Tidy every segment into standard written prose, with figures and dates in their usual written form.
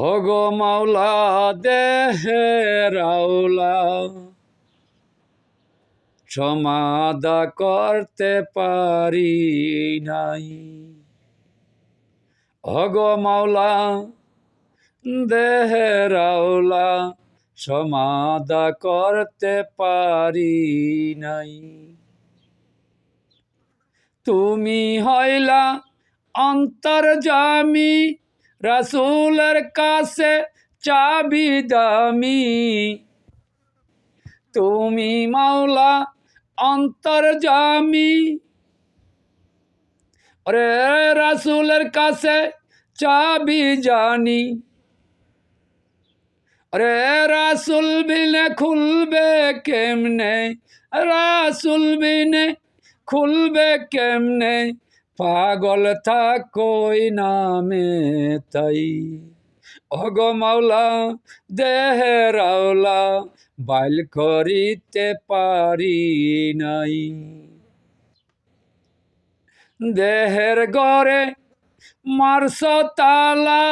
ওগো মাওলা দেহের আওলা সমাধা করতে পারি নাই। ওগো মাওলা দেহের আওলা সমাধা করতে পারি নাই। তুমি হইলা অন্তর্যামী, রাসূলের কাছে চাবি দামি। তুমি মাওলা অন্তর্যামী, ওরে রাসূলের কাছে চাবি জানি। ওরে রাসূল বিনে খুলবে কেমনে, রাসূল বিনে খুলবে কেমনে, পাগল থাকোই নামে তাই। ওগো মাওলা দেহের আওলা বাইল করিতে পারি নাই। দেহের গড়ে মারছ তালা,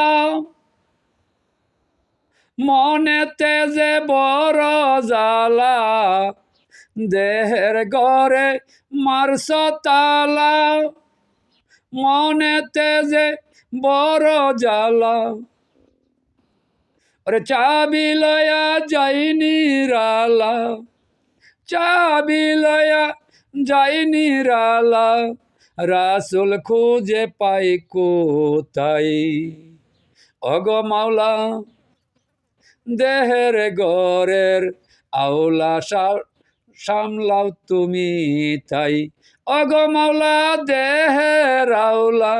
মনেতে যে বড় জ্বালা। দেহের গড়ে মারছ তালা, মনেতে যে বড় জ্বালা। ওরে চাবি লয়া যাই নিরালা, চাবি লয়া যাই নিরালা, রাসূল খুঁজে পাই কোথায়। ওগো মাওলা দেহের গড়ের আওলা সামলাও তুমি তাই। ওগো মাওলা দেহের আওলা,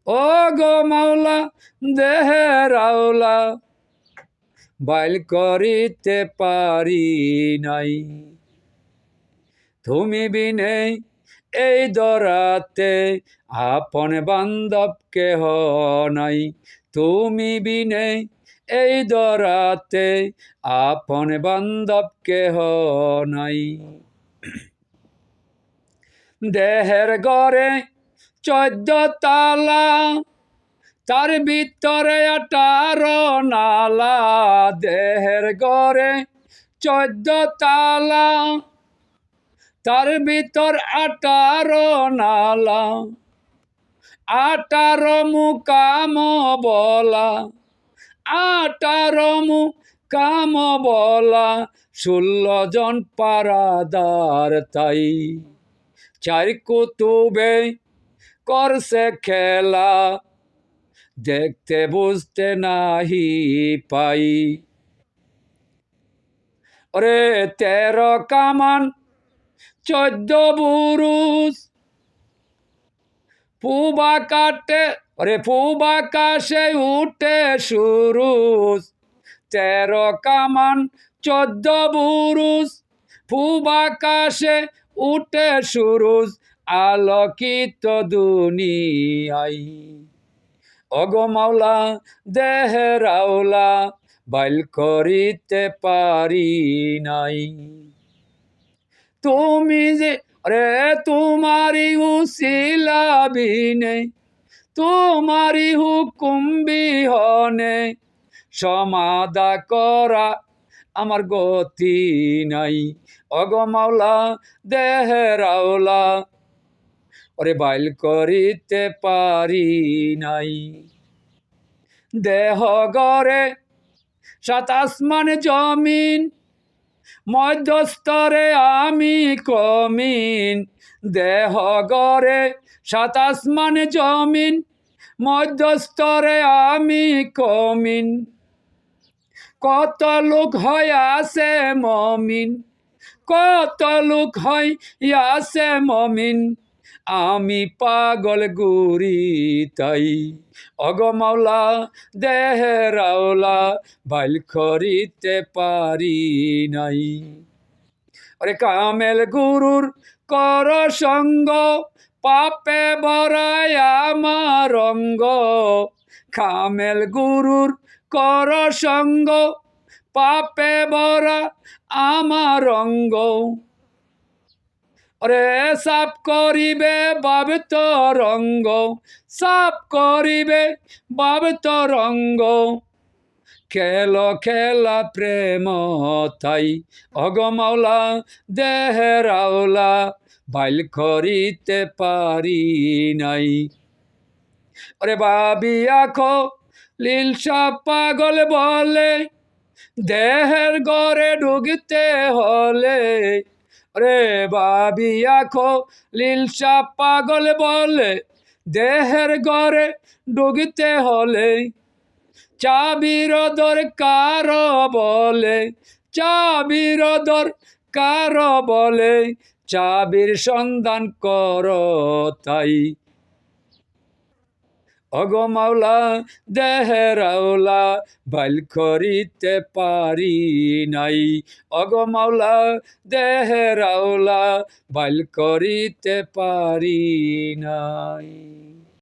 ওগো মাওলা দেহের আওলা বাইল করিতে পারি নাই। তুমি বিনে এই দরাতে আপন বান্ধব কেহ নাই। তুমি বিনে এই দরাতে আপন বান্ধব কেহ নাই। দেহের গড়ে 14 তালা, তার ভিতরে 18 নালা। দেহের গড়ে 14 তালা, তার ভিতর 18 নালা। 18 মুকাম বলা, 18 মুকাম বলা, 16 জন পারাদার তাই। 4 কুতুবে করছে খেলা, দেখতে বুঝতে নাহি পাই। ওরে 13 কামান 14 বুরুজ, পূব আকাশে ওরে পূব আকাশে উঠে সুরুজ। 13 কামান 14 বুরুজ, পূব আকাশে উঠে সুরুজ, আলোকিত দুনিয়ায়। ওগো মাওলা দেহের আওলা বাইল করিতে পারি নাই। তুমি যে রে তোমারি উসিলা বিনে, তোমারি হুকুম বিহনে, সমাধা করা আমার গতি নাই। ওগো মাওলা দেহের আওলা ওরে বাইল করিতে পারি নাই। দেহ গড়ে 7 আসমান জমিন, মধ্যস্তরে আমি কমিন। দেহ গড়ে 7 আসমান জমিন, মধ্যস্তরে আমি কমিন। কত লোক হইয়াছে মমিন, কত লোক হইয়াছে মমিন, আমি পাগল গুরি তাই। ওগো মাওলা দেহের আওলা বাইল করিতে পারি নাই। ওরে কামেল গুরুর কর সঙ্গ, পাপে ভরায় আমার অঙ্গ। কামেল গুরুর কর সঙ্গ, পাপে ভরা আমার অঙ্গ। ওরে সাপ করিবে বাব তরঙ্গ, সাপ করিবে বাব তরঙ্গ, খেল খেলা প্রেম তাই অগো মাওলা দেহের আওলা বাইল করিতে পারি নাই। ওরে ভাবিয়া লীলসা পাগল বলে দেহের ঘরে ঢুকতে হলে, রে ভাবিয়া লীলসা পাগল বলে দেহের ঘরে ঢুকতে হলে, চাবির দরকার বলে, চাবির দরকার বলে, চাবির সন্ধান কর তাই অগো মাওলা দেহের আওলা বাইল করিতে পারি নাই। অগো মাওলা দেহের আওলা বাইল করিতে পারি নাই।